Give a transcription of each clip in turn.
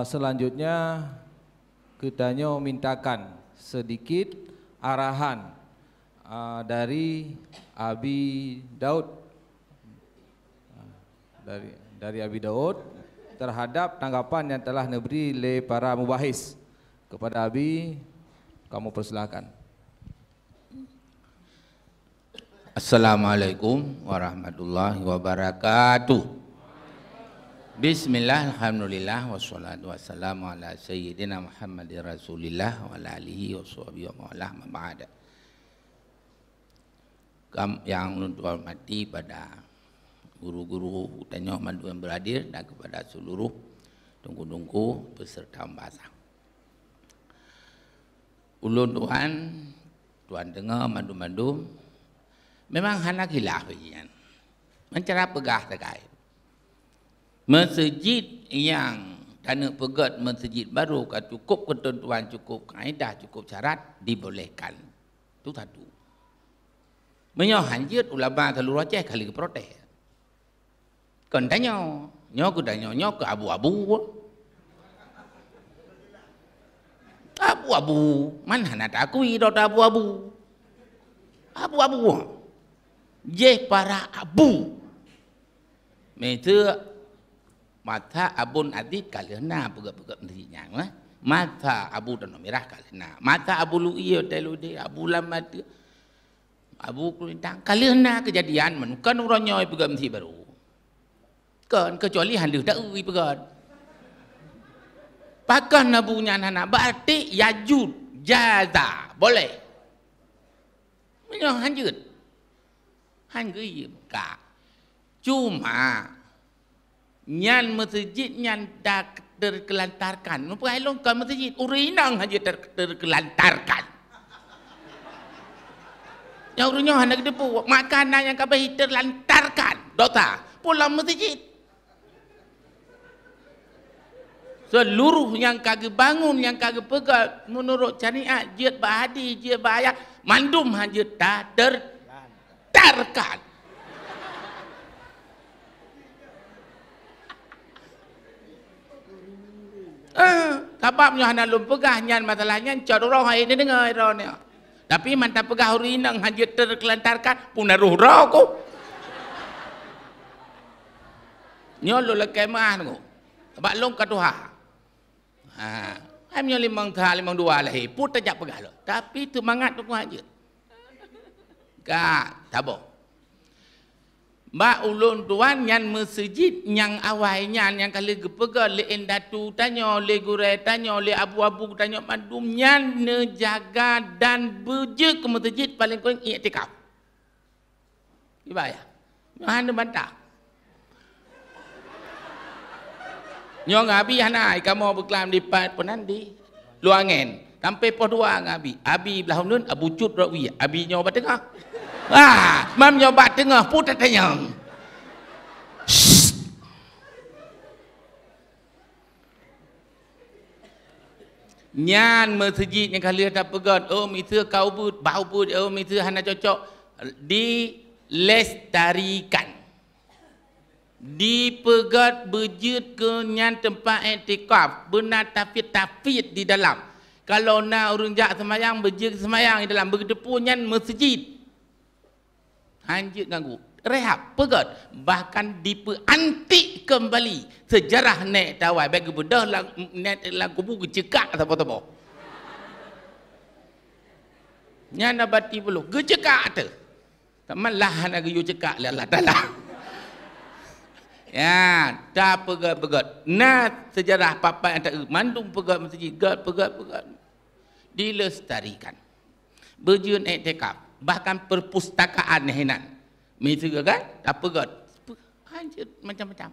Selanjutnya kita mintakan sedikit arahan dari Abi Daud, dari Abi Daud terhadap tanggapan yang telah diberi oleh para mubahis. Kepada Abi, kamu persilakan. Assalamualaikum warahmatullahi wabarakatuh. Bismillah, alhamdulillah, wassalatu wassalamu ala sayyidina Muhammadin Rasulillah wa ala alihi wa sahbihi wa ma'alah ma'ada. Yang hormati pada guru-guru Tanyok Madu yang berhadir dan kepada seluruh tungku-tungku peserta bahasa. Ulun tuan dengar madu-madu, memang hana khilaf yan. Mencara pegah terkait. Masjid yang tanah pegat masjid baru kan cukup ketentuan, cukup kaedah, cukup syarat dibolehkan. Itu satu. Menyohanjit ulama terlalu roceh kali ke protes. Kan tanya, nyok ke abu-abu. Abu-abu, mana nak akui dot abu-abu. Abu-abu. Je para abu. Mete mata abun adit kalena pegak-pegak mestinya mata abu dan merah kalena mata abu lu iyo telu de abu lama tu abu kulintang kalena kejadian menukan orangnya pegak mesti baru kan kecuali handu dak ui pegak pakan abunya anak berarti yajud jaza boleh menyo hanjut hanggui ka cuma nyan masjid nyan dak terkelantarkan. Nupai long kan masjid urinang aja terkelantarkan. Yang urunya hendak depu makanan yang kabeh terlantarkan. Dota pulang masjid. Seluruh yang kagak bangun, yang kagak pegal menurut syariat jihad bahadi, jihad bahayat mandum hanya terlantarkan. Sebabnya hana lum pegah nyan masalahnya cak roh hai ni dengar roh ni. Tapi mantap pegah urinang hanya terkelantarkan puna roh ku. Nyolo le kemah tu. Sebab long ka tuha. Ai menyo limang tha limang dua lah put tajak pegah lo. Tapi tu mangat tu hanya. Ka tabo. Ba ulun tuan yang masjid yang awalnya yang kali gepega le endatu tanya le gure tanya le abu-abu tanya madum yang nejaga dan beje ke masjid paling kurang iktikaf. Ibaya. Hana bantah. Nyo ngabi hana kamu berkelam di pat penan di luangen. Sampai po dua ngabi. Abi belah nun abu cut rawi. Abi nyo bat tengah. Mam nyobat tengah putat tanya. Nyan masjid yang kali ada pegat, itu kau pun bau pun, itu hana cocok dilestarikan. Dipegat berjut ke nyan tempat etikaf, benar tafid di dalam. Kalau nak urung jak semayang berjut semayang di dalam begitu pun nyan masjid. Hanjut ganggu rehab pegat bahkan dipeantik kembali sejarah nek tawai bagi bedah nek lagu buku cekak apa-apa nyana bati perlu gecekak tu taman lah nak yu cekak lah dalah ya tak pegat nah sejarah papai antar mandung pegat masjid pegat dilestarikan berjun etikaf bahkan perpustakaan henan mitu kan tak pegat hanjut macam-macam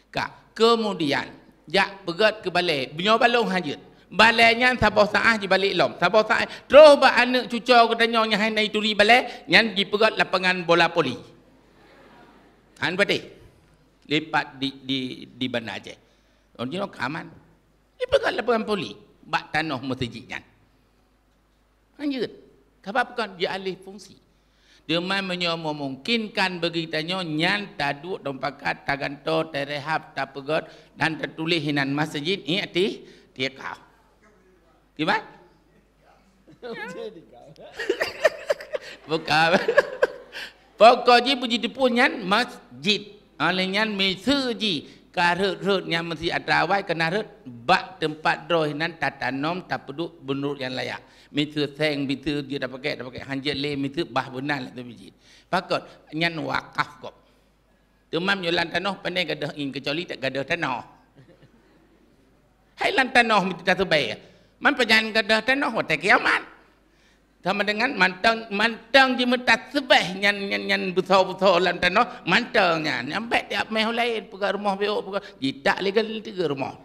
kak kemudian jak pegat ke balai bunyo balong hanjut balainya sabah saah di balik lom sabah saah terus ba anak cucu ke tanya nya hanai turi balai yang di pegat lapangan bola poli han pati lipat di Bandar Aceh orang aman di pegat lapangan poli bak tanah masjidnya hanjut sebab bukan dia alih fungsi. Dia menyo memungkinkan begitanyo nyan taduk dompakat taganto terehab tapegot dan tertulis hinan masjid ini arti dia kau. Gimana? Bukan. Pokoknya puji dipunyan masjid. Alenyan mesuji karut-rut yang mesti ada awal kena rut bak tempat doh hinan tatanom tapeduk benur yang layak. Mitu seng mitu dia dah pakai hanjat le mitu bah benar lah tu biji. Pakot nyan wakaf kok. Temam nyolan tanah pandai gadah in kecuali tak gadah tanah. Hai lan tanah mitu tak terbaik. Man penyan gadah tanah hotel kiamat. Sama dengan mantang je metat sebeh nyan besar-besar lan tanah mantangnya. Nampak tiap meh lain pegang rumah beok pegang jitak legal 3 rumah.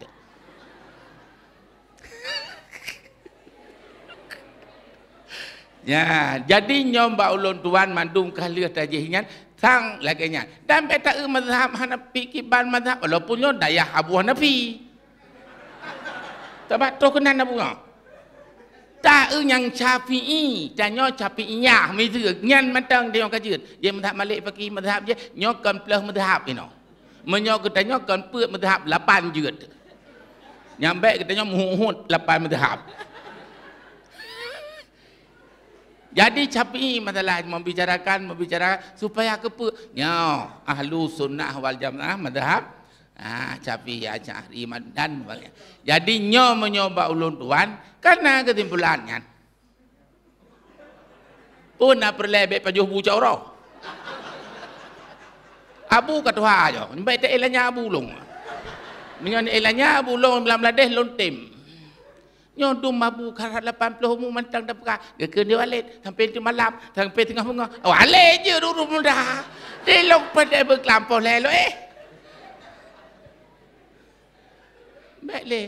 Ya, jadi nyom ba ulun tuan mandum kahliah tajihnya sang laginya. Dan beta mazhab Hanafi kiban mazhab walaupun nyo dayah Abu Hanafi. Tabat to kenan Abu ngah. Ta yang Syafi'i, dan nyo Syafi'iyah mizu nyan matang dia kajut. Dia mazhab Malik Faqih mazhab je nyo kan plus mazhab ino. Menyo kita nyo kan put mazhab 8 jut. Nyambe kita nyo muhut 8 mazhab. Jadi Syafi'i masalah membicarakan supaya kepunya ahlu sunnah wal jamaah madhab Syafi'i Asy'ari dan sebagainya. Jadi nyo menyoba ulun tuan karena kesimpulannya pun nak perlebek pajuh bu caurau abu katua aja baik tak elanya abu long menyon elanya abu long belam-beladeh lontim nyodum mabu karat 80 mu mantang dah peka ke dia walet sampai tu malam sampai tengah bunga walet je dulu mudah delok pada berkelampau lelo baik le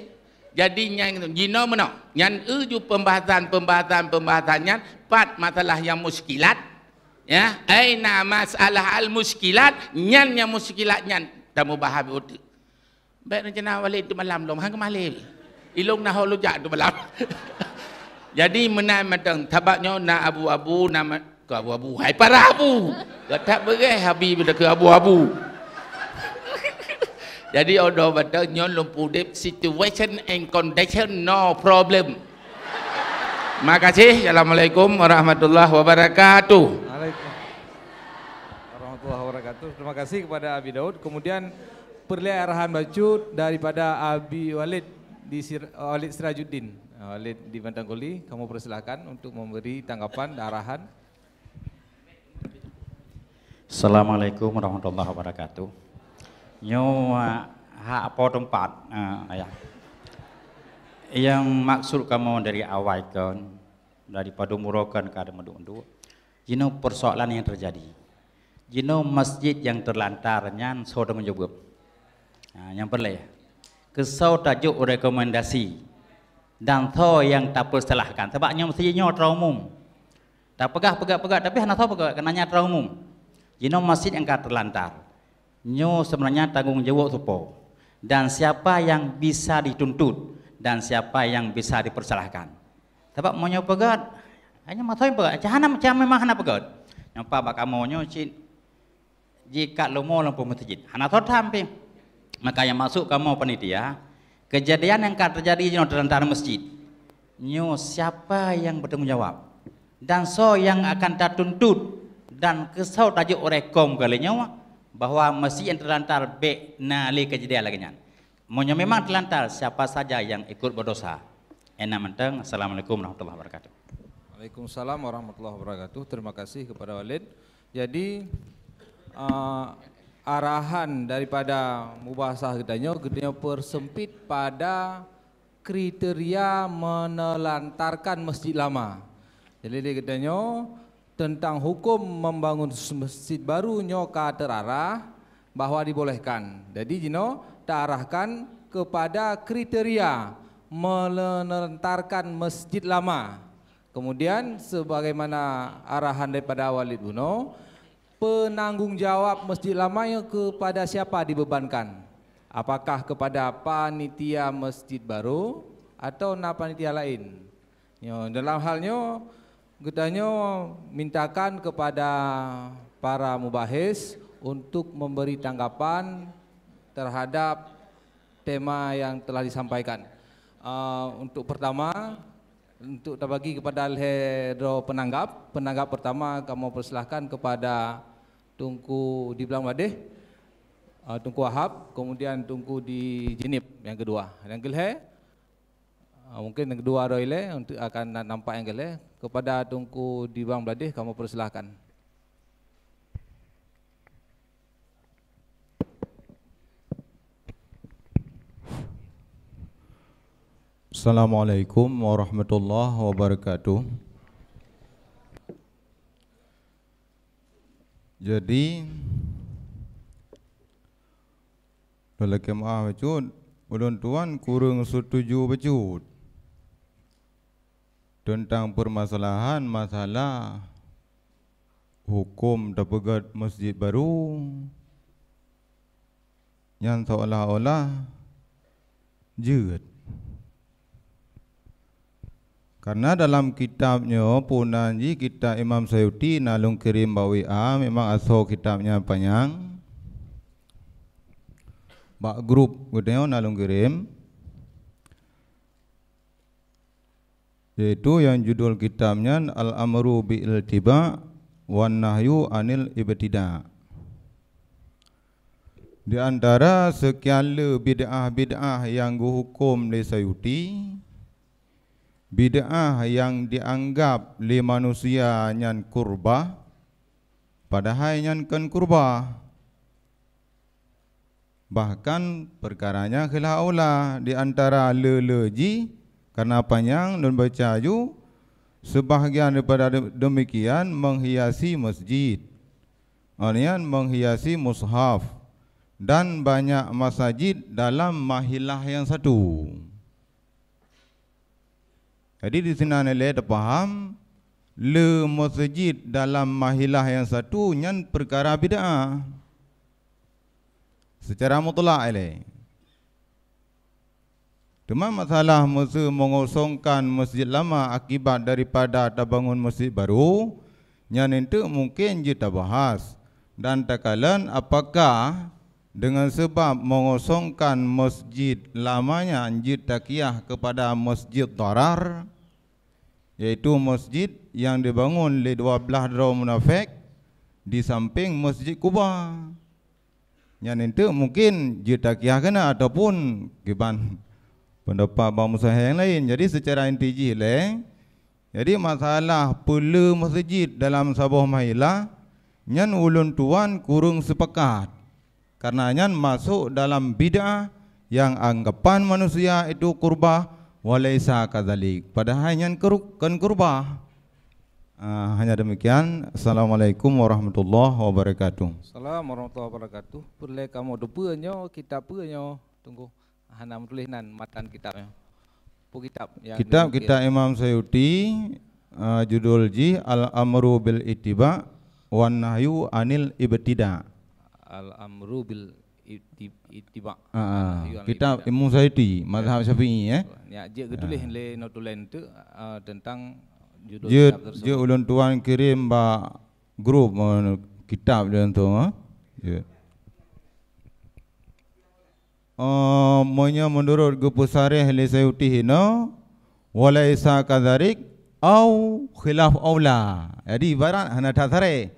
jadi yang jino meno yang uju pembahasannya 4 masalah yang muskilat ya aina masalah al muskilat nyan yang muskilat nyan tamu bahab uti baik rencana walet tu malam lom hang kemalil ilung nah holujak tu malam. Jadi menai matang tabaknya na abu-abu nama ke abu-abu. Hai para abu. Tak berai habis pada ke abu-abu. Jadi odo batang nyon lumpu dep situation and condition no problem. Makasih. Assalamualaikum warahmatullahi wabarakatuh. Waalaikumsalam warahmatullahi wabarakatuh. Terima kasih kepada Abi Daud. Kemudian perlihat arahan bacut daripada Abi Walid di Walid Sirajuddin. Walid di Bantangkoli, kamu persilakan untuk memberi tanggapan dan arahan. Assalamualaikum warahmatullahi wabarakatuh. Nyo hak apa tempat ayah. Yang maksud kamu dari awal kan daripada murakan ke ada menduk-menduk. Jino persoalan yang terjadi. Jino masjid yang terlantarnya sudah menjawab. Yang perlu kesau tajuk rekomendasi dan tho yang tak persalahkan sebabnya mestinya traumum tak pegah tapi hanya tahu pegah kenanya traumum jino masjid yang terlantar nyo sebenarnya tanggung jawab supo dan siapa yang bisa dituntut dan siapa yang bisa dipersalahkan sebab mau nyo pegah hanya matoi pegah cahana macam memang hana pegah nyopa bak kamu nyo jika lomo lampu masjid hana tahu tampil. Maka yang masuk kamu panitia, kejadian yang akan terjadi di antara masjid. Nyo siapa yang bertanggung jawab? Dan so yang akan tertuntut dan kesau tajuk rekom kalinya bahwa masjid yang terlantar be nali kejadian lagi nyan. Monyo memang terlantar siapa saja yang ikut berdosa. Enak menteng. Assalamualaikum warahmatullahi wabarakatuh. Waalaikumsalam warahmatullahi wabarakatuh. Terima kasih kepada Walid. Jadi arahan daripada mubahasah gedanya persempit pada kriteria menelantarkan masjid lama. Jadi dia gedanya tentang hukum membangun masjid baru nyoka terarah bahwa dibolehkan. Jadi jino terarahkan kepada kriteria menelantarkan masjid lama. Kemudian sebagaimana arahan daripada Walid Buno, penanggung jawab masjid lama yang kepada siapa dibebankan? Apakah kepada panitia masjid baru atau panitia lain? Dalam halnya Gedanyo mintakan kepada para mubahis untuk memberi tanggapan terhadap tema yang telah disampaikan. Untuk pertama, untuk terbagi kepada alhero penanggap pertama kamu persilahkan kepada Tunku di Belang Badeh, Tunku Wahab, kemudian Tunku di Jinip yang kedua. Yang kelih mungkin yang kedua roile untuk akan nampak yang kelih kepada Tunku di Belang Badeh, kamu persilahkan. Assalamualaikum warahmatullahi wabarakatuh. Jadi lelaki maaf bacut, ulun tuan kurang setuju bacut tentang permasalahan masalah hukum terpegat masjid baru yang seolah-olah jerat. Karena dalam kitabnya punanji kitab Imam Sayuti nalung kirim bawa memang asal kitabnya panjang. Bak grup katanya nalung kirim. Yaitu yang judul kitabnya Al-Amru bil Tiba wan Nahyu anil Ibtida. Di antara sekian le bid'ah-bid'ah yang dihukum oleh Sayuti, bid'ah yang dianggap oleh manusia nyan kurbah, padahal nyan kan kurbah. Bahkan perkaranya khilaf aula di antara leleji karena panjang dan baca ju sebahagian daripada demikian menghiasi masjid, artinya menghiasi mushaf dan banyak masjid dalam mahilah yang satu. Jadi di sini nilai terpaham le masjid dalam mahilah yang satu nyan perkara bid'ah secara mutlak ile. Cuma masalah masa mengosongkan masjid lama akibat daripada terbangun masjid baru nyan itu mungkin kita bahas dan takalan apakah dengan sebab mengosongkan masjid lamanya anjir takiyah kepada masjid darar, yaitu masjid yang dibangun oleh 12 dara munafik di samping masjid Kuba. Yang itu mungkin jitakiyah kena ataupun kiban pendapat bangsa yang lain. Jadi secara inti le, jadi masalah pula masjid dalam sebuah mahilah nyan ulun tuan kurang sepakat. Karena nyan masuk dalam bid'ah yang anggapan manusia itu kurbah walaisa kadzalik. Padahal nyan kan kurbah. Hanya demikian. Assalamualaikum warahmatullahi wabarakatuh. Assalamualaikum warahmatullahi wabarakatuh. Perle kamu depanyo kitab punya tunggu. Hanam tulisan matan kitabnya. Kitab yang kitab Imam Sayuti judul ji Al-Amru bil Ittiba wan Nahyu anil Ibtida. Al-Amru bil Ittiba. Kitab Imam Sayuti mazhab Syafi'i Ya, dia tulis le notulen tu tentang judul kitab tersebut. Dia ulun tuan kirim ba grup kitab dia tu ya. Menurut Gupusarih li Sayuti hina walaisa kadzarik au khilaf aula. Jadi ibarat hana tasare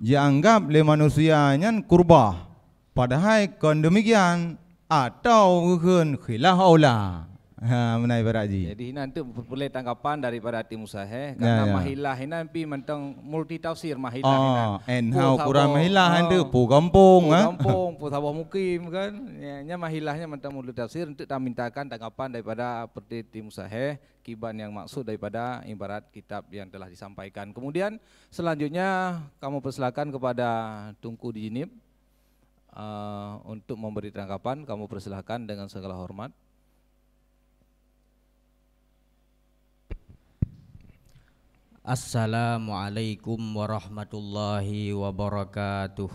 dianggap oleh manusia nyan kurbah, padahal kon demikian atau bukan khilaf aula. Menai beraji. Jadi nanti perlu tanggapan daripada tim usaha karena mahilah ini pi mentang multi tafsir mahilah ini. Enhau kurang mahilah itu pu kampung pu sabah mukim kan. Nya mahilahnya mentang multi tafsir untuk mintakan tanggapan daripada seperti tim usaha kiban yang maksud daripada ibarat kitab yang telah disampaikan. Kemudian selanjutnya kamu persilakan kepada Tunku di Jinip untuk memberi tanggapan. Kamu persilakan dengan segala hormat. Assalamualaikum warahmatullahi wabarakatuh.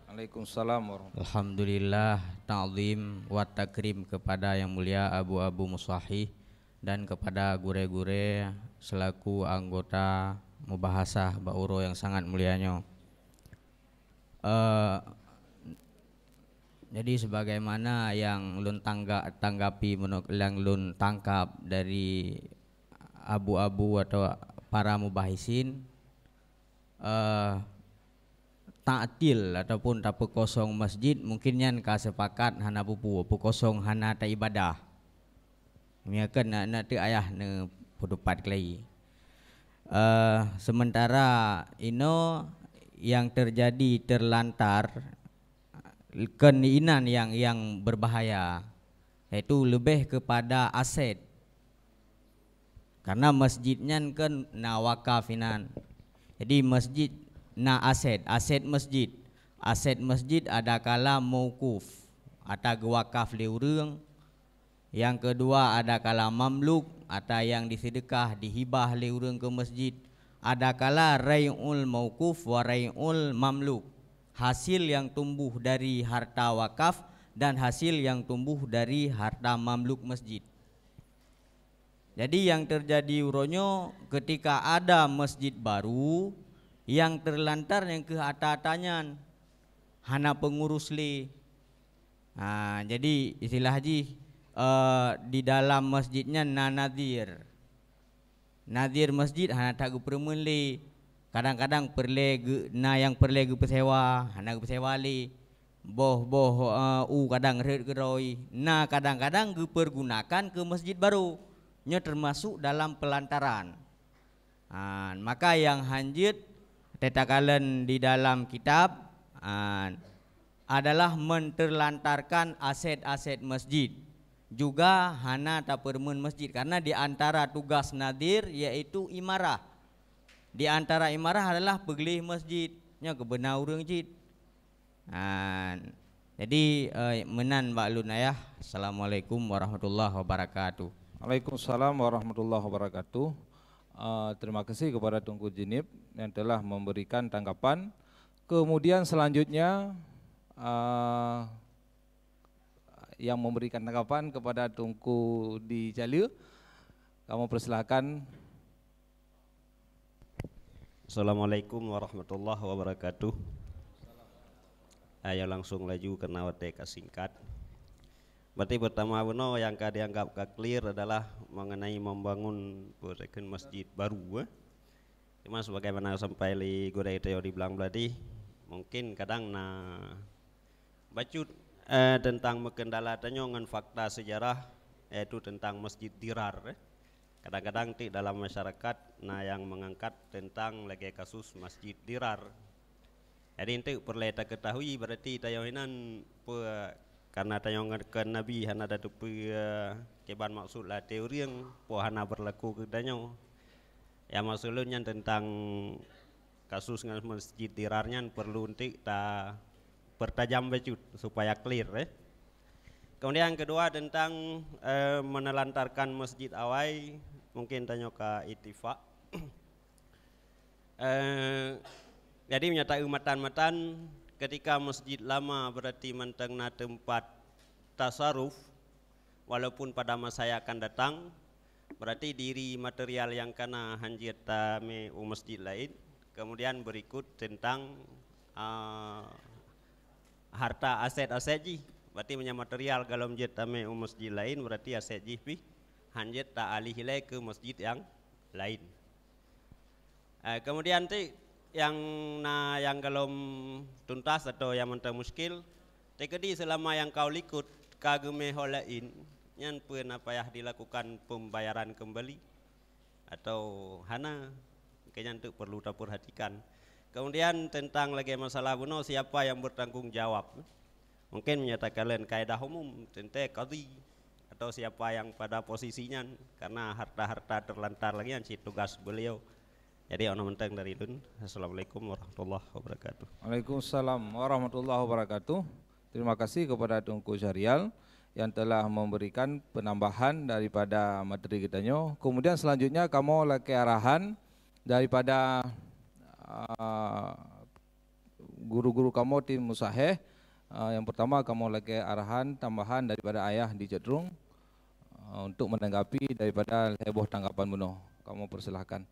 Waalaikumsalam warahmatullahi wabarakatuh. Alhamdulillah, ta'zim wa takrim kepada yang mulia Abu Musahih dan kepada gure-gure selaku anggota mubahasah Ba'uro yang sangat mulianya. Jadi sebagaimana yang lun tanggapi yang lun tangkap dari abu-abu atau para mubahisin, ta'til ataupun tak kosong masjid mungkin yang sepakat hana pupu kosong hana ta ibadah. Miakan nak tu ayah ne pudupat kelai. Sementara ino yang terjadi terlantar keinginan yang berbahaya, yaitu lebih kepada aset. Karena masjidnya kan na wakafinan. Jadi masjid na aset masjid. Aset masjid ada kala mauquf atau wakaf li urang. Yang kedua ada kala mamluk atau yang disedekah dihibah li urang ke masjid. Ada kala rai'ul mauquf wa rai'ul mamluk. Hasil yang tumbuh dari harta wakaf dan hasil yang tumbuh dari harta mamluk masjid. Jadi yang terjadi uronyo ketika ada masjid baru yang terlantar yang ke atas-atasnya hana pengurus li. Jadi istilah haji di dalam masjidnya nadir. Nadir masjid hana tak permen li. Kadang-kadang yang perle pesewa, hana pesewa li. Kadang red geroi. Nah kadang-kadang pergunakan ke masjid baru. Nya termasuk dalam pelantaran. Maka yang hanjit tetakalan di dalam kitab adalah menterlantarkan aset-aset masjid. Juga hana tak permen masjid. Karena di antara tugas nadir yaitu imarah. Di antara imarah adalah pegelih masjidnya kebenar urang masjid. Jadi menan Mbak Lun ayah. Assalamualaikum warahmatullahi wabarakatuh. Waalaikumsalam warahmatullahi wabarakatuh. Terima kasih kepada Tunku Jinib yang telah memberikan tanggapan. Kemudian selanjutnya yang memberikan tanggapan kepada Tunku di Jalil. Kamu persilakan. Assalamualaikum warahmatullahi wabarakatuh. Ayo langsung laju kena wateka singkat. Berarti pertama benar yang dianggap clear adalah mengenai membangun masjid baru. Cuma sebagaimana sampai li gudai teo di belang beladi, mungkin kadang bacut tentang mengendala dengan fakta sejarah yaitu tentang masjid dirar. Kadang-kadang dalam masyarakat yang mengangkat tentang lagi kasus masjid dirar. Jadi itu perlu kita ketahui berarti tayohinan karena tayonan ke Nabi hana ada keban maksudlah teori yang hana berlaku kedanyo. Ya maksudnya tentang kasus dengan masjid dirarnya perlu untuk ta pertajam bacut supaya clear. Kemudian yang kedua tentang menelantarkan masjid awai, mungkin tanya ke Itifak. Jadi menyatakan matan-matan ketika masjid lama berarti mentengna tempat tasaruf, walaupun pada masa yang akan datang, berarti diri material yang kena hanjir tame masjid lain. Kemudian berikut tentang harta aset-aset ji. Berarti punya material kalau menjadi tame masjid lain berarti aset jipi hanjat tak alih hilai ke masjid yang lain. Kemudian yang kalau tuntas atau yang mentang muskil, tekedi selama yang kau likut kageme holain, yang pun apa ya dilakukan pembayaran kembali atau hana, kayaknya itu perlu diperhatikan. Kemudian tentang lagi masalah buno siapa yang bertanggung jawab. Mungkin menyatakan kaidah umum tentang qadhi atau siapa yang pada posisinya karena harta-harta terlantar lagi yang tugas beliau. Jadi orang mentang dari Lun. Assalamualaikum warahmatullahi wabarakatuh. Waalaikumsalam warahmatullahi wabarakatuh. Terima kasih kepada Tunku Syarial yang telah memberikan penambahan daripada materi kitanya. Kemudian selanjutnya kamu lagi arahan daripada guru-guru kamu tim Musaheh. Yang pertama kamu lagi arahan tambahan daripada ayah di Jedrung. untuk menanggapi daripada heboh tanggapan Buno. Kamu persilahkan.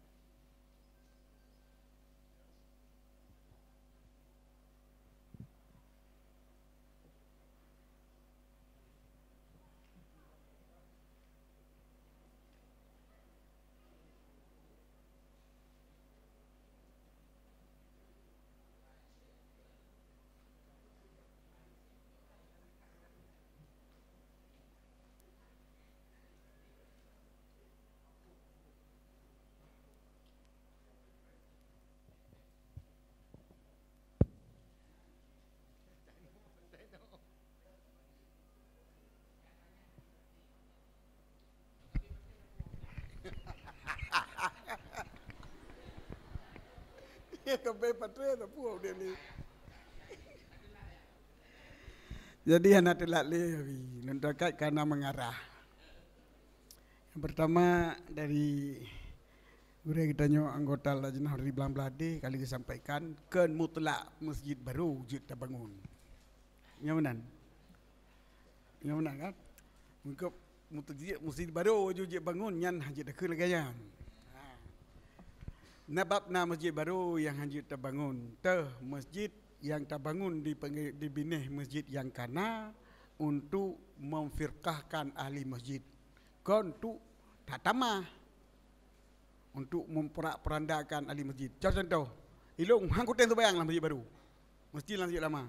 Kembali patria tak puas dia ni. Jadi anak telat lewi, nendakat karena mengarah. Yang pertama dari guru kita nyo anggota Lajnah dari Belang Belade kali disampaikan ken mutlak masjid baru kita bangun. Nyaman kan? Untuk masjid baru kita bangun nyan hajat dah kelagayan. Nababna masjid baru yang hanya terbangun. Masjid yang terbangun di binih masjid yang kana untuk memfirqahkan ahli masjid. Kon untuk tak tamah untuk memperandakan ahli masjid. Contoh, ilung hangkutan tu bayang lah masjid baru. Masjid lah masjid lama.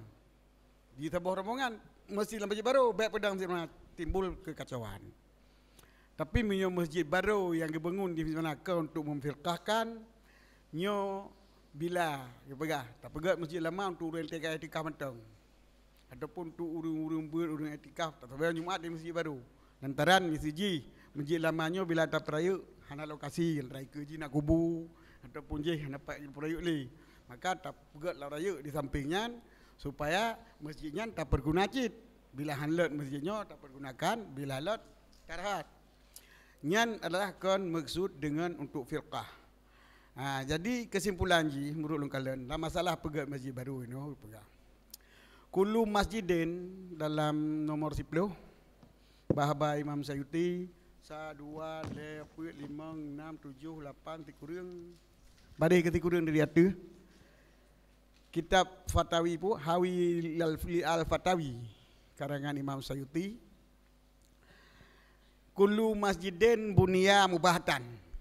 Di sebuah rombongan masjid lah masjid baru baik pedang timbul kekacauan. Tapi minyak masjid baru yang dibangun di mana untuk memfirqahkan nyo bila pegah tak pegat masjid lama untuk urang etikaf mentang ataupun untuk urang etikaf tak tahu Jumaat di masjid baru lantaran masjid lamanya bila tak perayuk hana lokasi raya kerja nak kubu ataupun je hana pak perayuk li maka tak pegat lah rayuk di sampingnya supaya masjidnya tak perguna cit bila hanlet masjidnya tak pergunakan bila lot karahat nyan adalah kon maksud dengan untuk firqah. Jadi kesimpulan ji menurut lungkalan dalam masalah pegat masjid baru ini pegang. Kullu masjidin dalam nomor 10 bahaba Imam Sayuti 1 2 3 4 5 6 7 8 tikurang badai ke tikurang dari atas kitab Fatawi pu Hawi al-Fatawi karangan Imam Sayuti kullu masjidin bunia mubahatan.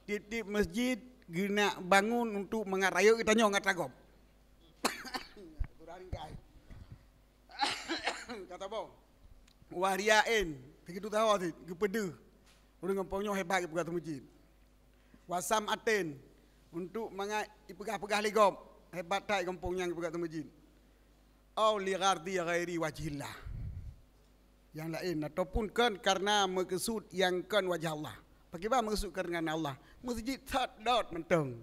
Tiap masjid guna bangun untuk mengaraya kita nyong ngatagop. Kata apa? Wariain, begitu tahu sih, gepede. Orang kampungnya hebat pegang masjid. Wasam aten untuk pegah-pegah ligop hebat tak kampungnya pegang masjid. Au li ghardi ghairi wajhillah. Yang lain ataupun kan karena maksud yang kan wajah Allah. Bagaimana maksud kerana Allah? Masjid tak dot mentang.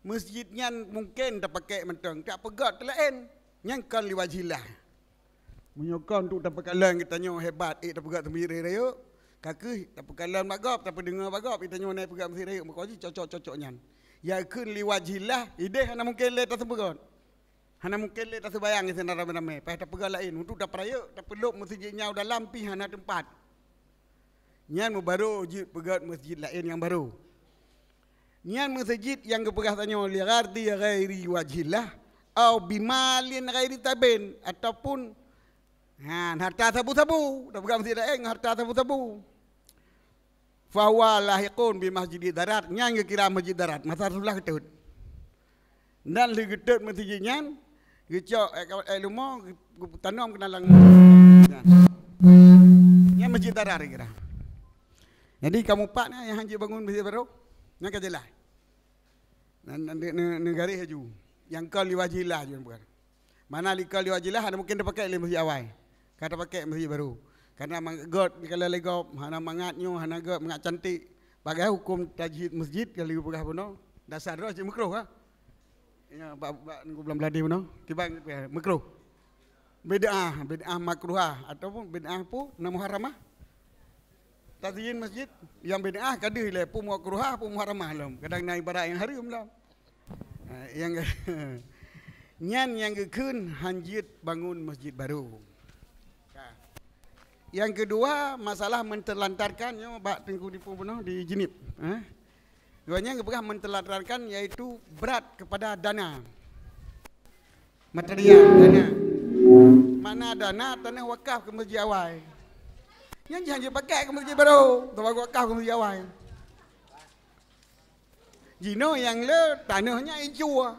Masjidnya mungkin tak pakai mentang. Tak pegat lain. Yang kan liwajillah. Menyokong untuk tak pakai lang kita nyo hebat. Tak pegat masjid raya. Kaki tak pakai lang bagop. Tak dengar bagop. Kita nyo naik pegat masjid raya. Maka cocok-cocoknya. Ya kan liwajillah. Ide hana mungkin le tak sepegat. Hana mungkin le tak sebayang. Hana ramai-ramai. Tak pegat lain. Untuk tak peraya. Tak perlu masjidnya dalam pi hana tempat. Nyan baru pegat masjid lain yang baru. Nyan masjid yang kepegah tanya li ghardi ghairi wajhillah au bimalin ghairi tabin ataupun harta sabu-sabu, tak pegat masjid lain harta sabu-sabu. Fa huwa lahiqun bi masjid darat, nyan kira masjid darat, masa Rasulullah ketut. Dan li ketut masjid nyan, gecok lumo tanam kenalang. Nyan masjid darat kira. Jadi kamu pak ni yang hanji bangun masjid baru, nak kajelah. Negara haju, yang kau liwajilah juga bukan. Mana li kau liwajilah, ada mungkin dia pakai masjid awal, kata pakai masjid baru. Karena god kalau legop, hana mangatnyo, hana god mangat cantik. Bagai hukum tajhid masjid kalau pegah puno, dasar roh je makruh ah. Ya, bak belum beladi puno, kibang makruh. Bid'ah makruhah ataupun bid'ah pu na muharramah. Tazyin masjid yang bid'ah kadih le pu makruhah pu muharramah lam. Kadang naik ibarat yang haram lam. Yang nyan yang keun hanjit bangun masjid baru. Yang kedua, masalah menterlantarkan yo bak tengku di puno di Jenip. Duanya yang menterlantarkan yaitu berat kepada dana. Material dana. Mana dana tanah wakaf ke masjid awal. Yang jangan pakai ke masjid baru, tanah wakaf ke masjid awal. Jino yang le tanahnya hijau.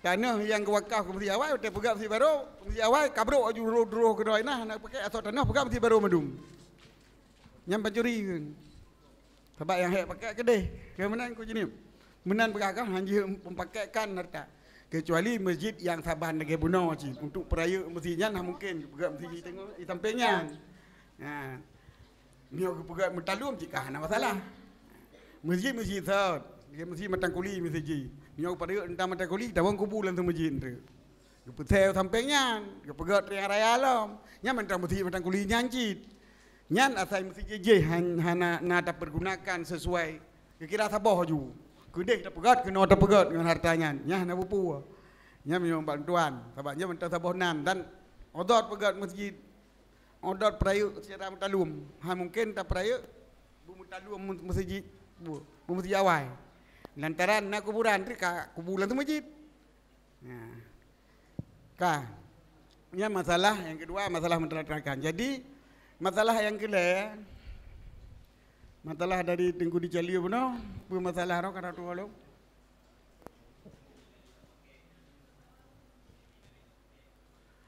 Tanah yang wakaf ke masjid awal, kita pegang masjid baru, masjid awal kabrok aju roh ke doa nah nak pakai asal tanah pegang masjid baru madum. Yang pencuri kan. Sebab yang hek pakai kedai. Kemenan ku jenim. Menan pegang hanya mempakaikan harta. Kecuali masjid yang saban lagi bunuh untuk peraya masjidnya nah mungkin pegang masjid tengok di sampingnya. Nah. Mio pegang mentalum jika ada masalah. Masjid sat. Dia masjid matang kuli masjid. Mio pada entah matang kuli tawang kubulan tu masjid tu. Keputel sampingnya, kepegat riang raya alam. Nya mentang masjid matang kuli nyancit. Nyan asal masjid je hana nak pergunakan sesuai. Kira sabah ju. Kedek tak pegat kena tak pegat dengan hartanya. Nya nak bupu. Nya mio bantuan. Sebabnya mentang sabah nan dan odot pegat masjid. Odot peraya secara mutalum. Mungkin tak peraya mutalum masjid. Masjid awal. Lantaran nak kuburan tu kuburan tu masjid. Ini masalah yang kedua, masalah menterlantarkan. Jadi masalah yang kedua, masalah dari Tengku di Caliu puno, masalah ro kana tu lo.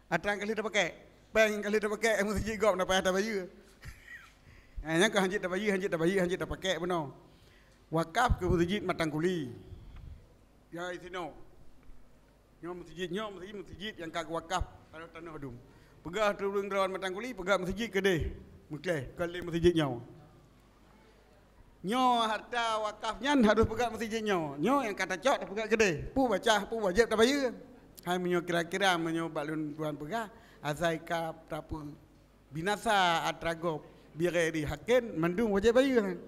Atang kali dah pakai, peng kali dah pakai masjid gop nak payah dah bayu. Hanya ke hanjit dah pakai puno. Wakaf ke masjid matang kuli. Ya isino. Masjid yang kagak wakaf pada tanah adum. Pegah turun lawan matang kuli, pegah masjid kedai. Mungkin kali masjid nyaw. Nyo harta wakafnya harus pegah masjid nyo. Nyo yang kata cok pegah kedai. Pu baca, pu wajib tak bayar. Hai menyo kira-kira menyo balun tuan pegah azai kap tapu binasa atragop biar di hakin mandung wajib bayar.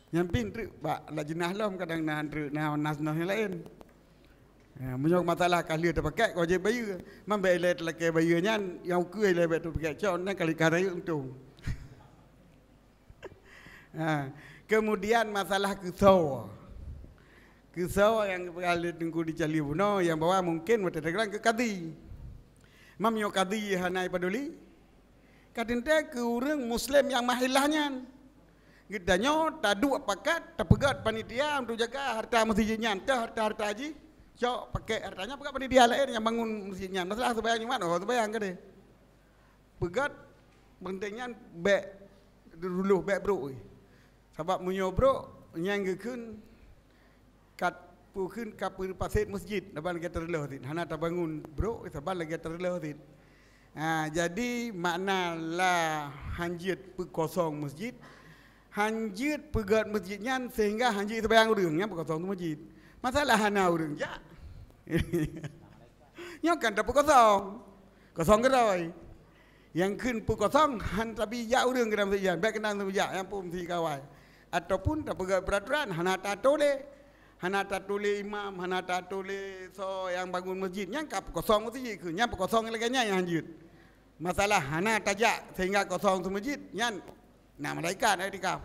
Yang pintu bak la jenah lom kadang nah nas yang lain. Menyok masalah kali ada pakai kau je bayu. Mambai le telake bayunya yang kuai le betul pakai con nak kali karai untung. Kemudian masalah kisau. Kisau yang kali tengku di Caliu puno yang bawa mungkin bertegeran ke kadi. Mamyo kadi hanai peduli. Kadinte ke orang Muslim yang mahilahnya. Gitanya tadu pakat terpegat panitia untuk jaga harta masjidnya, harta haji. Cok pakai hartanya pegat panitia lain yang bangun masjidnya. Masalah sebayang mana? Oh sebayang ke deh. Pegat pentingnya bek dulu bek bro. Sebab munyo bro yang gekun kat pukun kapur pasir masjid. Dapat lagi terlelah tin. Hana terbangun bro. Sebab lagi terlelah tin. Jadi makna lah hanjit kosong masjid. Hanjit pegat masjidnya sehingga hanjit sebayang urangnya berkosong tu masjid. Masalah hana urang ja. Nyokan tak berkosong. Kosong keroi. Yang kun berkosong han tapi ja urang ke dalam masjid. Baik kenal tu ja yang pun si kawai. Ataupun tak pegat peraturan hana tak tole. Hana tak tole imam, hana tak tole so yang bangun masjid. Yang kap kosong masjid ke. Yang berkosong lagi yang hanjit. Masalah hana tajak sehingga kosong tu masjid. Yang nak malaikat ada di kau.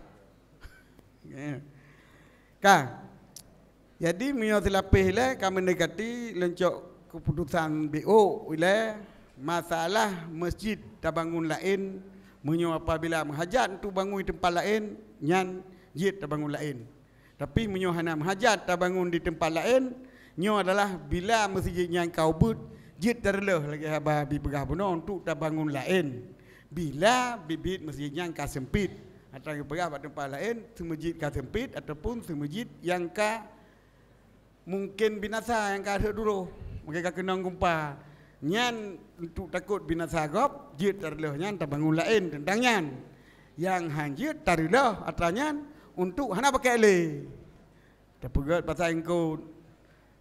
Jadi mio silapih le kami mendekati lencok keputusan BO ile masalah masjid terbangun lain menyo apabila menghajat tu bangun di tempat lain nyan jid terbangun lain. Tapi menyo hana menghajat terbangun di tempat lain nyo adalah bila masjid yang kau but jid terleh lagi hababi pegah buno untuk terbangun lain. Bila bibit masjidnya yang sempit atau pergi pada tempat lain semajid sempit ataupun semajid yang mungkin binasa yang ada dulu mereka kena gumpa nyan untuk takut binasa gop jid terleh nyan terbangun lain tentang nyan yang hanjit terleh atanya untuk hana pakai le terpegat pasal engkau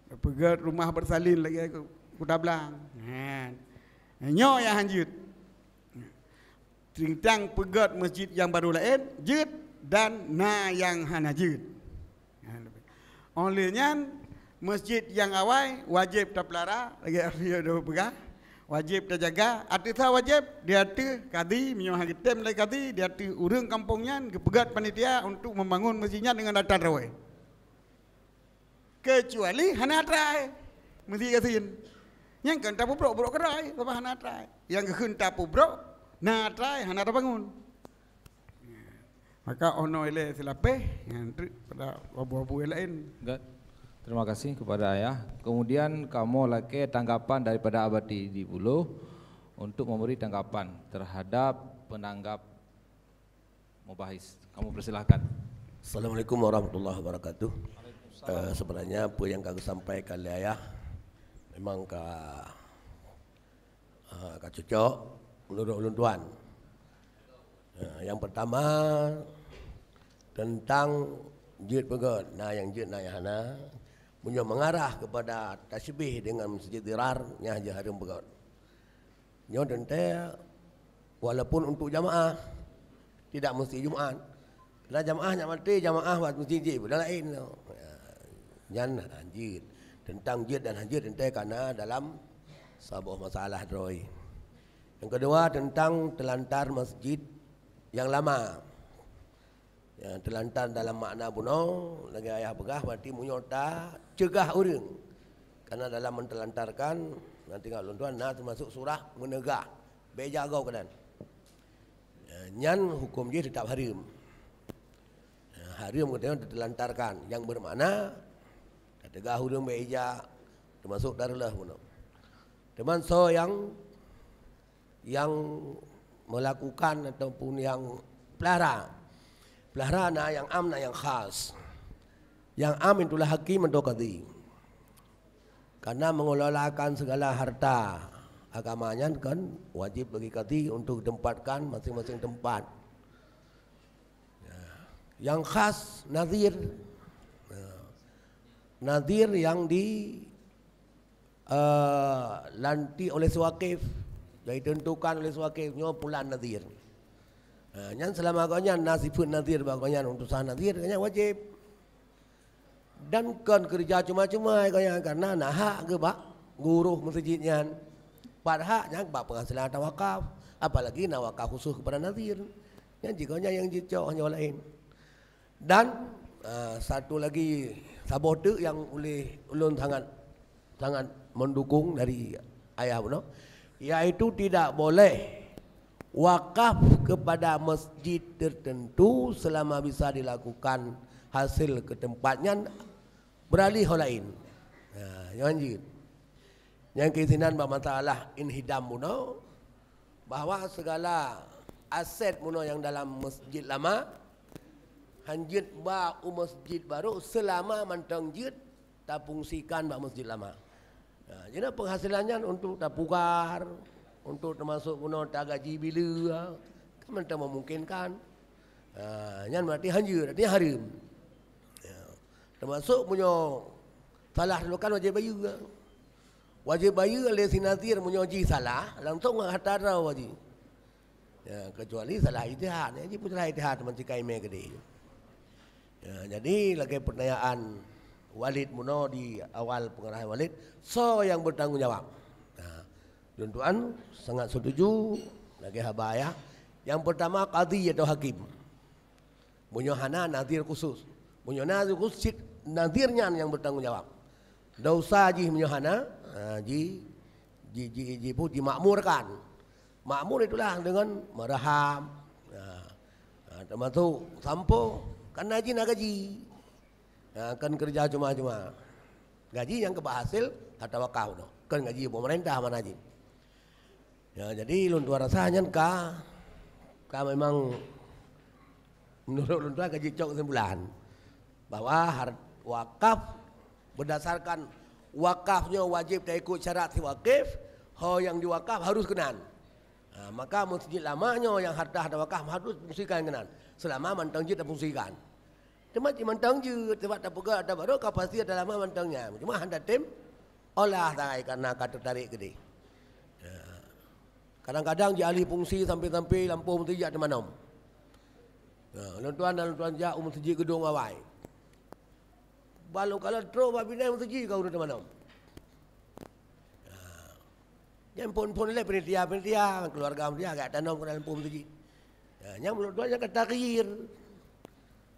terpegat rumah bersalin lagi aku kuda belang nyo yang hanjit tentang pegat masjid yang baru lain jid dan na yang hana jid. Olehnya masjid yang awal wajib terpelara lagi dia dah pegang wajib terjaga. Artinya wajib dia tu kadi minyak hitam lagi kadi dia tu urang kampungnya kepegat panitia untuk membangun masjidnya dengan data rawai. Kecuali hana trai mesti kasihin. Yang kan tapu bro kerai apa hana trai. Yang keun tapu bro na trai hana bangun. Maka ono ele silape ngantri pada abu-abu lain. Enggak. Terima kasih kepada ayah. Kemudian kamu lagi tanggapan daripada Abadi di Bulu untuk memberi tanggapan terhadap penanggap Mubahis. Kamu persilahkan. Assalamualaikum warahmatullahi wabarakatuh. Sebenarnya apa yang kau sampaikan oleh ayah memang kau cocok menurut ulun tuan. Yang pertama tentang jid pegot, yang jid yang hana punya mengarah kepada tasbih dengan masjid dirar yang harum pegot. Nyo tente walaupun untuk jamaah tidak mesti Jumaat. Kalau jamaahnya mati jamaah buat masjid dah lain. Yan jid tentang jid dan hajid tente karena dalam sebuah masalah droi. Yang kedua tentang telantar masjid yang lama, yang terlantar dalam makna buno lagi ayah pegah berarti munyota cegah orang karena dalam mentelantarkan nanti kalau tuan nah termasuk surah menegak beja gau kedan nyan hukum dia tetap haram. Haram kemudian ditelantarkan yang bermakna tegah orang beja termasuk darlah buno teman so yang melakukan ataupun yang pelihara na yang am na yang khas. Yang am itulah hakim atau qadhi. Karena mengelolakan segala harta agamanya kan wajib bagi qadhi untuk ditempatkan masing-masing tempat. Yang khas nazir. Nazir yang lanti oleh suwakif. Jadi tentukan oleh suwakifnya pulan nazir. Yang selama kanya nasibun nazir baganya untuk sah nazir kanya wajib. Dan kan kerja cuma-cuma kanya karena hak ke bak guru masjidnya. Pada haknya bak penghasilan tawakaf, apalagi nawakaf khusus kepada nazir. Yang jikanya yang jicok hanya lain. Dan satu lagi sabote yang oleh ulun sangat mendukung dari ayah puno. Yaitu tidak boleh wakaf kepada masjid tertentu selama bisa dilakukan hasil ke tempatnya beralih lain. Yang keizinan masalah inhidam muno bahwa segala aset muno yang dalam masjid lama hanjit ba masjid baru selama mantang jid tak fungsikan ba masjid lama. Jadi penghasilannya untuk tapukar, untuk termasuk kuno tak gaji bila, kan mereka memungkinkan. Yang berarti hanjir, artinya haram. Termasuk punya salah dulukan wajib bayu. Wajib bayu oleh sinatir punya ji salah, langsung menghatara wajib. Kecuali salah ijtihad, jadi punya ijtihad mencikai megede. Jadi lagi pertanyaan Walid muno di awal pengarahan Walid, so yang bertanggung jawab. Tuan sangat setuju lagi habaya. Yang pertama qadhi atau hakim. Bunyo hana nazir khusus. Bunyo nazir khusus nazirnya yang bertanggung jawab. Dosa ji bunyo hana ji makmurkan. Makmur itulah dengan meraham. Termasuk sampo kan haji nak gaji. Kan kerja cuma-cuma. Gaji yang kebahasil atau wakaf no. Kan gaji pemerintah mana haji. Jadi luntua rasanya ka memang menurut luntua gaji cok sebulan bahwa wakaf berdasarkan wakafnya wajib tak ikut syarat si wakif, yang diwakaf harus kenan. Maka masjid lamanya yang harta wakaf harus fungsikan kenan. Selama mantang jid tak fungsikan. Cuma mantang je tempat tak pegak ada baru kapasitas dalam mantangnya. Cuma hendak tim olah tangai karena kata tarik gede. Kadang-kadang dia alih fungsi sampai-sampai lampu masjid ada manom. Lentuan dan lentuan jak masjid gedung awai. Balu kalau terus babinai masjid kau ada manom. Yang pun le penitia keluarga dia agak tanam ke dalam masjid. Ya, yang mulut dia kata takir.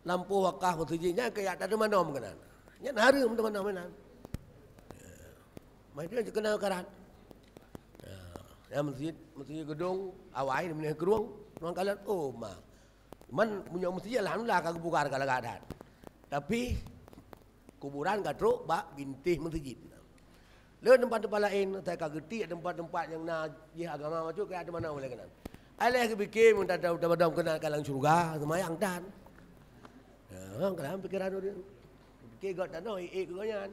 Lampu wakaf masjidnya kayak tak ada manom kan. Yang harum teman-teman menan. Macam kena karat. Ya masjid gedung awai ni kerung, orang kalian mah. Man punya masjid alhamdulillah kagak bukar kalau ada. Tapi kuburan gatruk bak bintih masjid. Le tempat-tempat lain saya kageti tempat-tempat yang najis agama macam kayak ada mana boleh kenal. Aleh bikin minta tahu kenal kalang surga semayang dan. Ya, kalau pikiran dia. Fikir gak tak tahu kegoyan.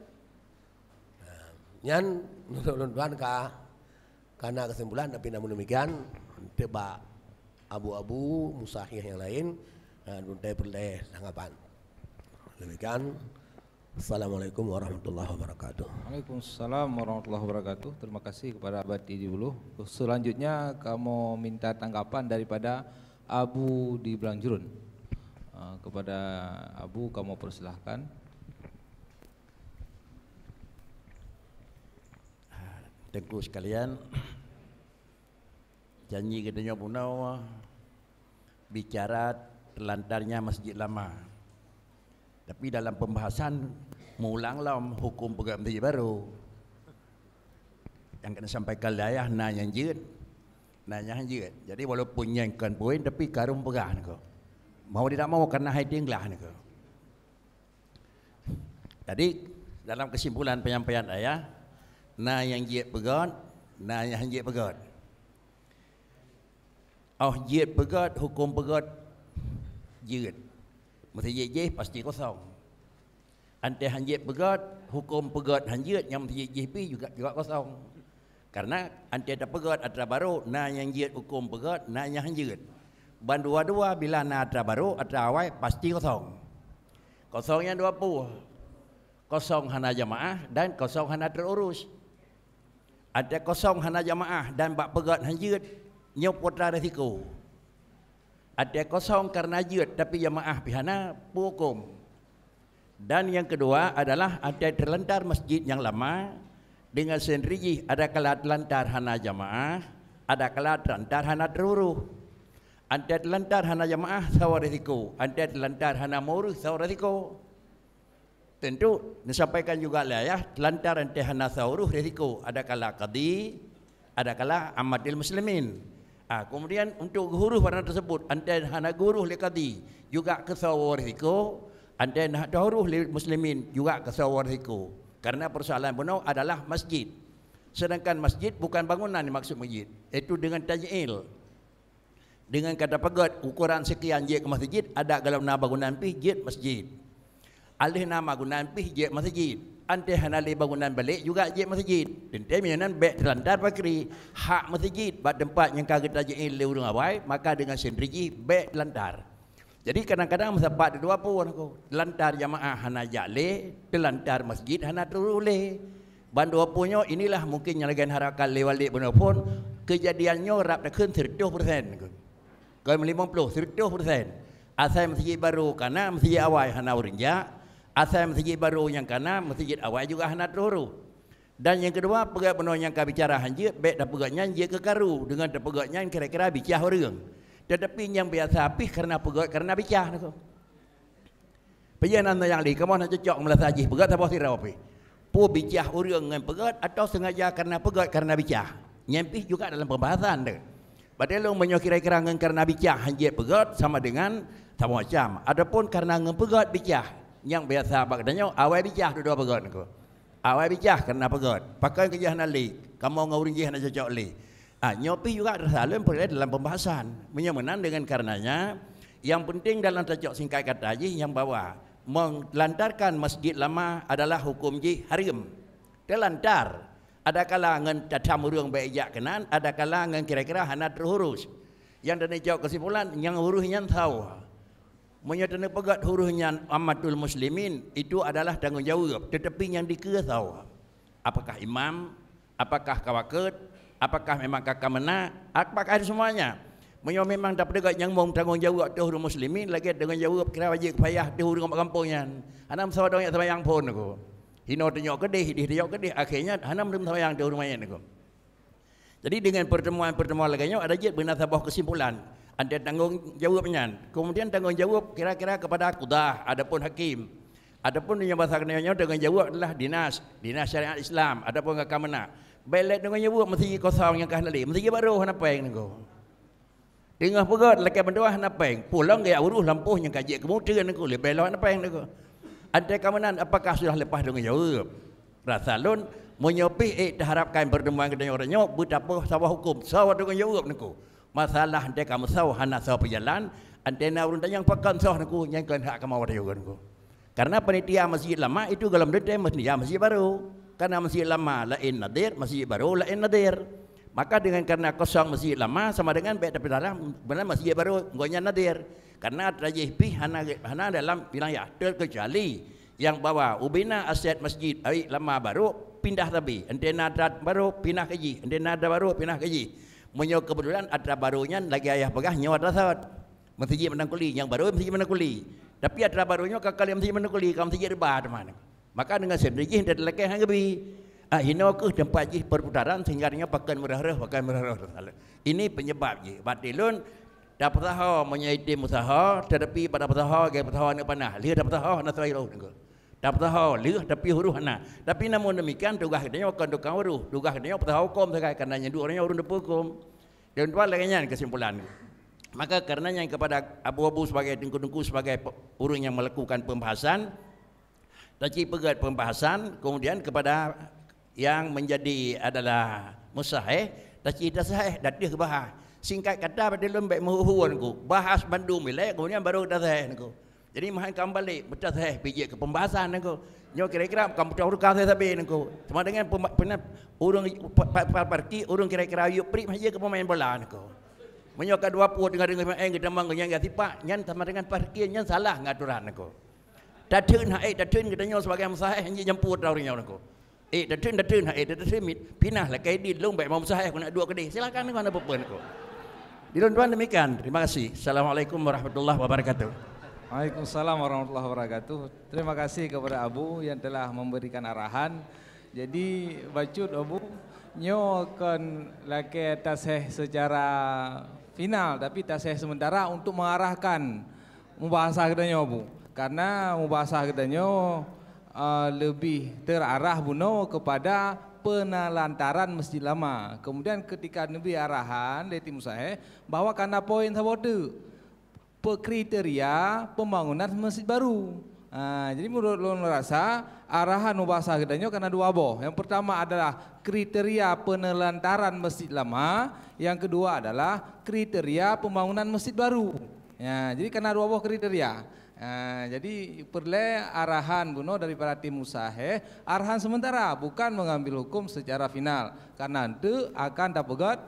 Nyan tuan karena kesimpulan tapi namun demikian tebak abu-abu musahih yang lain dan perlu tanggapan. Demikian. Assalamualaikum warahmatullahi wabarakatuh. Waalaikumsalam warahmatullahi wabarakatuh. Terima kasih kepada Abadi dulu. Selanjutnya kamu minta tanggapan daripada Abu di Belanjurun. Kepada Abu kamu persilahkan. Tengku sekalian, janji katanya punau bicara terlantarnya Masjid Lama. Tapi dalam pembahasan mulanglah hukum pegawai masjid baru. Yang kena sampaikan layah nanya jid. Jadi walaupun nyengkan poin tapi karum pegah niko. Mau tidak mau karena hiding lah niko. Jadi dalam kesimpulan penyampaian ayah, yang jid pegat, yang jid pegat. Jid pegat, hukum pegat jid. Masjid jih pasti kosong. Ante hanjit pegat, hukum pegat hanjit yang masjid jih pi juga kosong. Karena ante ada pegat atra baru, yang jid hukum pegat, yang hanjit. Ban dua-dua bila atra baru, atra awal pasti kosong. Kosongnya dua puluh. Kosong hana jamaah dan kosong hana terurus. Ada kosong hana jamaah dan bak pegat hanjit, nyop putra resiko. Ada kosong karena jid tapi jamaah pihana hukum. Dan yang kedua adalah ada terlantar masjid yang lama dengan sendiri ada kala terlantar hana jamaah, ada kala terlantar hana terurus. Ada terlantar hana jamaah sawar risiko, ada terlantar hana murus sawar risiko. Tentu disampaikan juga lah ya, terlantar ante hana sawruh risiko, ada kala qadi, ada kala amadil muslimin. Kemudian untuk huruf warna tersebut ante hana guru li qadi juga kesawar risiko, ante hana huruf li muslimin juga kesawar risiko. Karena persoalan benar adalah masjid. Sedangkan masjid bukan bangunan maksud masjid. Itu dengan taj'il. Dengan kata pegat ukuran sekian je ke masjid ada dalam nama bangunan pi je masjid. Alih nama bangunan pi je masjid. Ante hanali bangunan balik juga je masjid. Tente mianan bek terlantar pakri hak masjid bak tempat yang kagak taj'il le urang awai maka dengan sendiri bek terlantar. Jadi kadang-kadang sempat dua pun aku terlantar jamaah hana jale, terlantar masjid hana terule. Ban dua punyo inilah mungkin yang lagi harakan lewalik benar pun kejadiannya rap dah 100%. Kalau 50, 100%. Asal masjid baru karena masjid awal hana urinja, asal masjid baru yang karena masjid awal juga hana teruru. Dan yang kedua pegat benar yang kau bicara hanjit, baik dah pegatnya je ke karu dengan dah pegatnya kira-kira bicara orang. Tetapi yang biasa habis karena pegat karena bicara tu. Perjalanan yang lain, kamu nak cocok melasajih pegat apa sirau api? Pu bicara orang dengan pegat atau sengaja karena pegat karena bicara. Nyempih juga dalam pembahasan tu. Padahal orang kira-kira karena bicara hanjit pegat sama dengan sama macam. Adapun karena pegat bicara yang biasa bagdanya awal bicara dua pegat tu. Awal bicara karena pegat. Pakai kerja nali, kamu ngaurin je nak cocok li. Nyopi juga tersalun dalam pembahasan menyamakan dengan karenanya yang penting dalam tajuk singkat kata haji yang bawa melantarkan masjid lama adalah hukum ji haram. Terlantar ada kalangan tacam urang baik kenan, ada kalangan kira-kira hana terurus. Yang dari jawab kesimpulan yang hurufnya tahu. Menyatakan pegat hurufnya amatul muslimin itu adalah tanggungjawab, tetapi yang dikira tahu. Apakah imam, apakah kawaket, apakah memang kakak mena, apakah ada semuanya. Memang dapat dekat yang mau tanggungjawab tu huruf muslimin lagi tanggungjawab kira wajib payah tu huruf kampungnya. Anam sawadong yang sembahyang pun aku. Hino tengok kedih, dia tengok kedih akhirnya anam belum sembahyang tu huruf mayan aku. Jadi dengan pertemuan-pertemuan laganya ada je bernasabah kesimpulan. Ada tanggungjawabnya. Kemudian tanggungjawab kira-kira kepada qudah, adapun hakim. Adapun yang bahasa kenanya tanggungjawab adalah dinas syariat Islam, adapun kekamana. Balik tanggungjawab mesti kosong yang kahnali, mesti baru apa yang nengko. Tengah pegat lekat bendua apa yang pulang gaya urus lampuh yang kaji kemudian nengko le belok apa yang nengko. Ada kamanan apakah sudah lepas tanggungjawab? Rasalun menyopi diharapkan pertemuan kedua orangnya betapa sawah hukum, sawah tanggungjawab nengko. Masalah ante kamu sawah anak sawah berjalan, ante na urun yang pakan sawah nengko yang kan hak kamu ada juga nengko. Karena panitia masjid lama itu dalam detail masjid baru. Karena masjid lama lain nadir, masjid baru lain nadir. Maka dengan karena kosong masjid lama sama dengan baik tapi dalam benar masjid baru gonya nadir. Karena rajih pi hana dalam wilayah terkecuali yang bawa ubina aset masjid lama baru pindah tapi antena baru pindah keji, antena baru pindah keji. Menyo kebetulan ada barunya lagi ayah pegah nyawa tasawat. Masjid Menangkuli yang baru masjid Menangkuli. Tapi ada barunya kakak yang masjid Menangkuli kamu masjid debat mana. Maka dengan sendiri dia terlekat hang gebi. Hino ke tempat je perputaran sehingga pakai murah-murah. Ini penyebab je. Batilun dapat tahu menyaiti musaha tetapi pada tahu gaya tahu nak panah. Lihat dapat tahu nak saya tahu. Dapat tahu lihat tapi huruf ana. Tapi namun demikian tugas dia akan tukang huruf. Tugas dia tahu hukum sekali karenanya dua orangnya urun hukum. Dan tuan lainnya kesimpulan. Maka karenanya kepada abu-abu sebagai tengku-tengku sebagai urun yang melakukan pembahasan. Tadi pegat pembahasan kemudian kepada yang menjadi adalah musahih tadi tasahih datih bahas singkat kata pada lembek mahuhuan ku bahas bandung milek kemudian baru tasahih ku jadi mahan kembali bertasahih pijak ke pembahasan ku nyo kira-kira kamu tahu kata sabi ku sama dengan urung parki urung kira-kira yuk pri saja ke pemain bola ku menyoka dua puluh dengan kita mangnya enggak tipak nyan sama dengan parki nyan salah ngaturan ku datun katanya sebagai musahih hanya jemput orangnya aku. Datun pinah lah kayak di lomba mau musahih aku nak dua kedai. Silakan aku anda berpuan aku. Di tuan demikian. Terima kasih. Assalamualaikum warahmatullahi wabarakatuh. Waalaikumsalam warahmatullahi wabarakatuh. Terima kasih kepada Abu yang telah memberikan arahan. Jadi bacut Abu nyo kan laki tasih secara final tapi tasih sementara untuk mengarahkan membahasa kedanya Abu. Karena mubahasah katanya lebih terarah buno kepada penelantaran masjid lama. Kemudian ketika Nabi arahan dari tim Musahih bahwa karena poin sabote kriteria pembangunan masjid baru. Jadi menurut lo merasa arahan mubahasah katanya karena dua boh. Yang pertama adalah kriteria penelantaran masjid lama, yang kedua adalah kriteria pembangunan masjid baru. Ya, jadi karena dua boh kriteria. Jadi perlu arahan buno daripada tim Musahih, arahan sementara bukan mengambil hukum secara final karena nanti akan dapat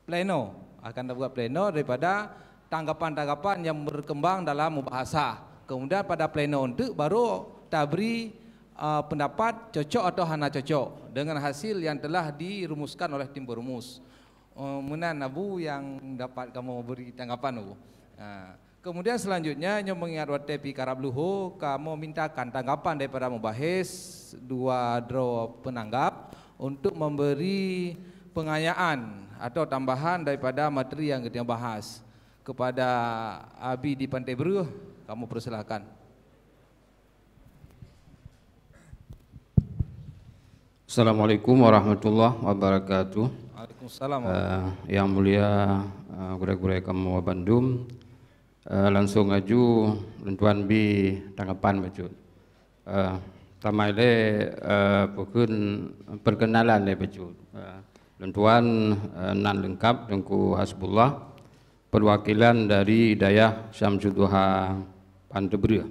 pleno daripada tanggapan-tanggapan yang berkembang dalam mubahasah. Kemudian pada pleno itu baru tabri pendapat cocok atau hana cocok dengan hasil yang telah dirumuskan oleh tim perumus. Menan Abu yang dapat kamu beri tanggapan Abu. Kemudian selanjutnya nyo mengingat watepi karab luhu kamu mintakan tanggapan daripada mubahis dua draw penanggap untuk memberi pengayaan atau tambahan daripada materi yang kita bahas. Kepada Abi di Pantai Beruh kamu persilakan. Assalamualaikum warahmatullahi wabarakatuh. Waalaikumsalam. Yang mulia guru-guru kamu Bandung. Langsung aju lentuan bi tanggapan bajut. Tamai le pukun perkenalan le bajut. Lentuan nan lengkap dengku Hasbullah perwakilan dari Hidayah Syamsuduha Panteberia.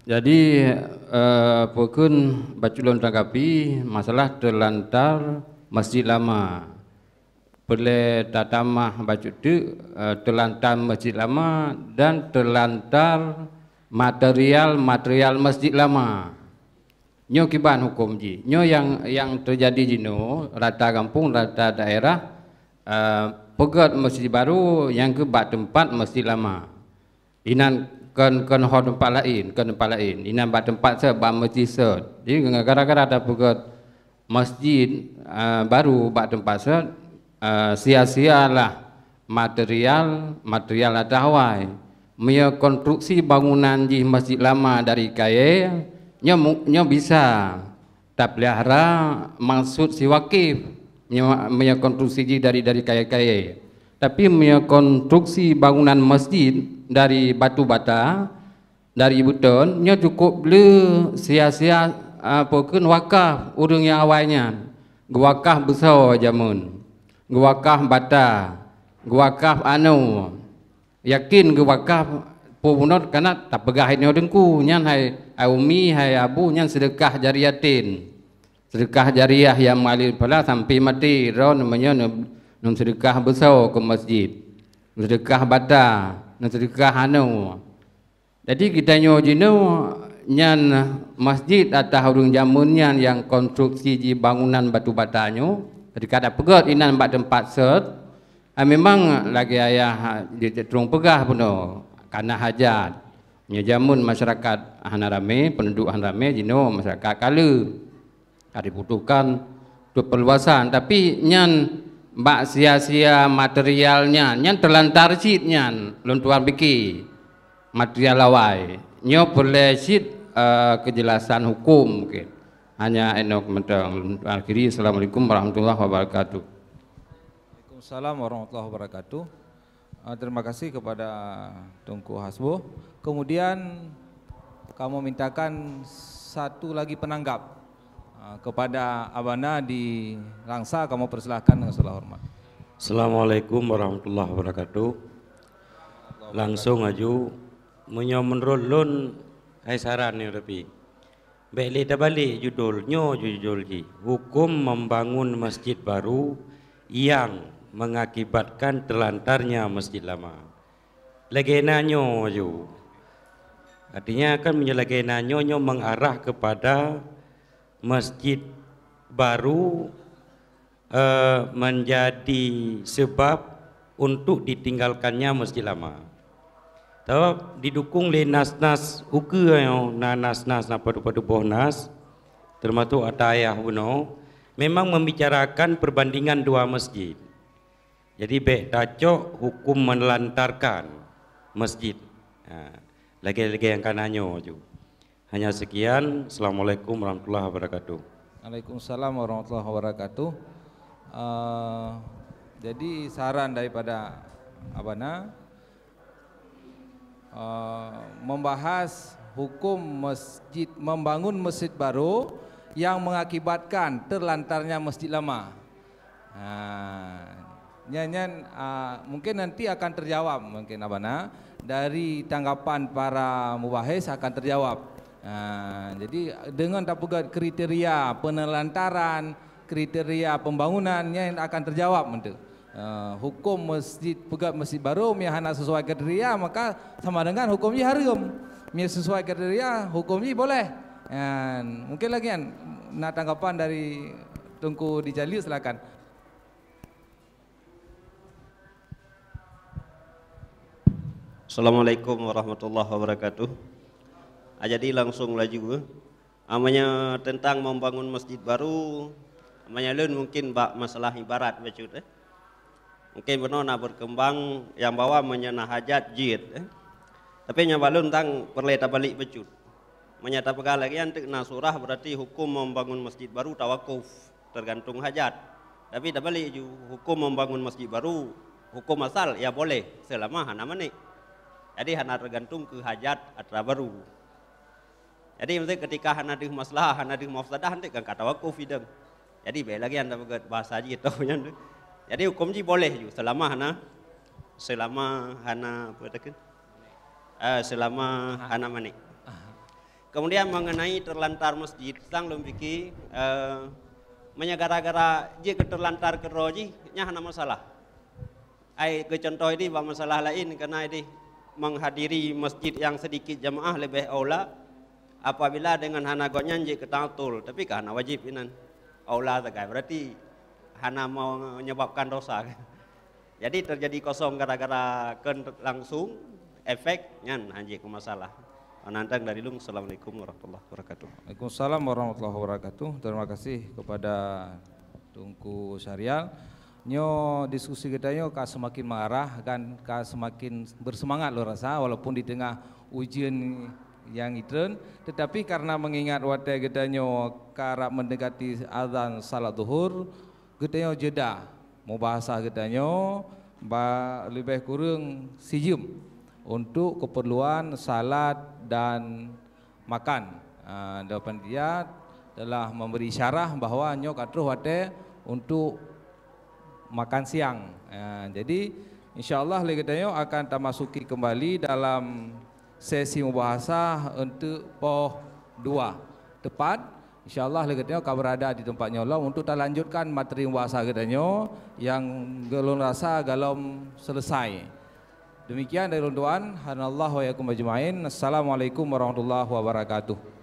Jadi pukun baculon tanggapi masalah terlantar masjid lama. Boleh tatamah baju tu terlantar masjid lama dan terlantar material masjid lama. Nyo kiban hukum ji. Nyo yang terjadi jino rata kampung rata daerah pegat masjid baru yang ke bak tempat masjid lama. Inan kan hot tempat lain, Inan bak tempat se bak masjid se. Jadi gara-gara ada pegat masjid baru bak tempat set sia-sialah material ada awai. Mia konstruksi bangunan di masjid lama dari kaya nya bisa tak pelihara maksud si wakif mia konstruksi dari kaya. Tapi mia konstruksi bangunan masjid dari batu bata dari beton nya cukup le sia-sia pokun wakaf urang yang awalnya wakaf besar jamun wakaf bata wakaf anu yakin ke wakaf punot karena tak pegah ini dengku nyan hai umi hai abu nyan sedekah jariatin sedekah jariah yang mengalir pala sampai mati ron namanya nom sedekah besar ke masjid sedekah bata sedekah anu jadi kita nyojino nyan masjid atau urang jamun nyan yang konstruksi di bangunan batu batanyo ketika ada pegat inan bak tempat set memang lagi ayah di terung pegah pun karena hajat menjamun masyarakat hanarame penduduk hanarame jino masyarakat kala dibutuhkan untuk perluasan tapi nyan bak sia-sia materialnya nyan terlantar sit nyan luntuan biki material lawai nyo boleh sit kejelasan hukum mungkin hanya enok mentang akhiri. Assalamualaikum warahmatullahi wabarakatuh. Assalamualaikum warahmatullahi wabarakatuh. Terima kasih kepada Tunku Hasbo. Kemudian kamu mintakan satu lagi penanggap kepada Abana di Langsa. Kamu persilahkan dengan segala hormat. Assalamualaikum warahmatullahi wabarakatuh. Langsung aju menurun hai saran ni tapi beli tabalik judulnya judul ji hukum membangun masjid baru yang mengakibatkan terlantarnya masjid lama. Legenanyo ju. Artinya kan legenanyo mengarah kepada masjid baru menjadi sebab untuk ditinggalkannya masjid lama. Tahu didukung le nas-nas uke yo nas-nas na padu-padu bohnas termasuk atayah buno memang membicarakan perbandingan dua masjid. Jadi baik dacok hukum menelantarkan masjid. Lagi-lagi yang kananyo ju. Hanya sekian. Assalamualaikum warahmatullahi wabarakatuh. Waalaikumsalam warahmatullahi wabarakatuh. Jadi saran daripada Abana membahas hukum masjid membangun masjid baru yang mengakibatkan terlantarnya masjid lama. Nyanyian mungkin nanti akan terjawab mungkin Abana dari tanggapan para mubahis akan terjawab. Jadi dengan dapat kriteria penelantaran, kriteria pembangunannya yang akan terjawab untuk hukum masjid pegat masjid baru miahana sesuai kriteria maka sama dengan hukumnya haram. Mia sesuai kriteria hukumnya boleh. Mungkin lagi kan nak tanggapan dari Tunku Dijali silakan. Assalamualaikum warahmatullahi wabarakatuh. Jadi langsung laju. Amanya tentang membangun masjid baru. Amanya lain mungkin masalah ibarat bacut. Mungkin benar nak berkembang yang bawa menyana hajat jid. Tapi yang balun tentang perleta balik bacut. Menyata pegal lagi antik nasurah berarti hukum membangun masjid baru tawakuf tergantung hajat. Tapi tak balik ju hukum membangun masjid baru hukum asal ya boleh selama hana manik. Jadi hana tergantung ke hajat atau baru. Jadi mesti ketika hana di masalah, hana di mafsadah nanti kan kata wakuf idem. Jadi baik lagi anda bahasa aja tahu nya. Jadi hukum ji boleh ju selama hana berdekat. Selama hana manik. Kemudian mengenai terlantar masjid, sang lembiki gara-gara je keterlantar keroji nya hana masalah. Ai ke contoh ini masalah lain karena ini menghadiri masjid yang sedikit jamaah lebih aula apabila dengan hana goknya je ketatul tapi kan hana wajib inan aula tegai berarti hana mau menyebabkan dosa. Jadi terjadi kosong gara-gara langsung efek nyan hanje ke masalah. Anantang dari Lung. Assalamualaikum warahmatullahi wabarakatuh. Waalaikumsalam warahmatullahi wabarakatuh. Terima kasih kepada Tunku Syarial. Nyo diskusi kita nyo ka semakin mengarah kan, ka semakin bersemangat lo rasa walaupun di tengah ujian yang itren, tetapi karena mengingat wadah kita nyo karap mendekati azan salat zuhur, kita nyo jeda mau bahasa kita nyo lebih kurang sejam untuk keperluan salat dan makan. Depan dia telah memberi syarah bahawa nyo katruh wadah untuk makan siang. Jadi insyaallah kita nyo akan masuki kembali dalam sesi mubahasah untuk poh 2 tepat. InsyaAllah kita nyo akan berada di tempatnya Allah untuk kita lanjutkan materi mubahasah kita nyo yang galon rasa galom selesai. Demikian dari Tuan. Hanallahu wa yakum ajma'in. Assalamualaikum warahmatullahi wabarakatuh.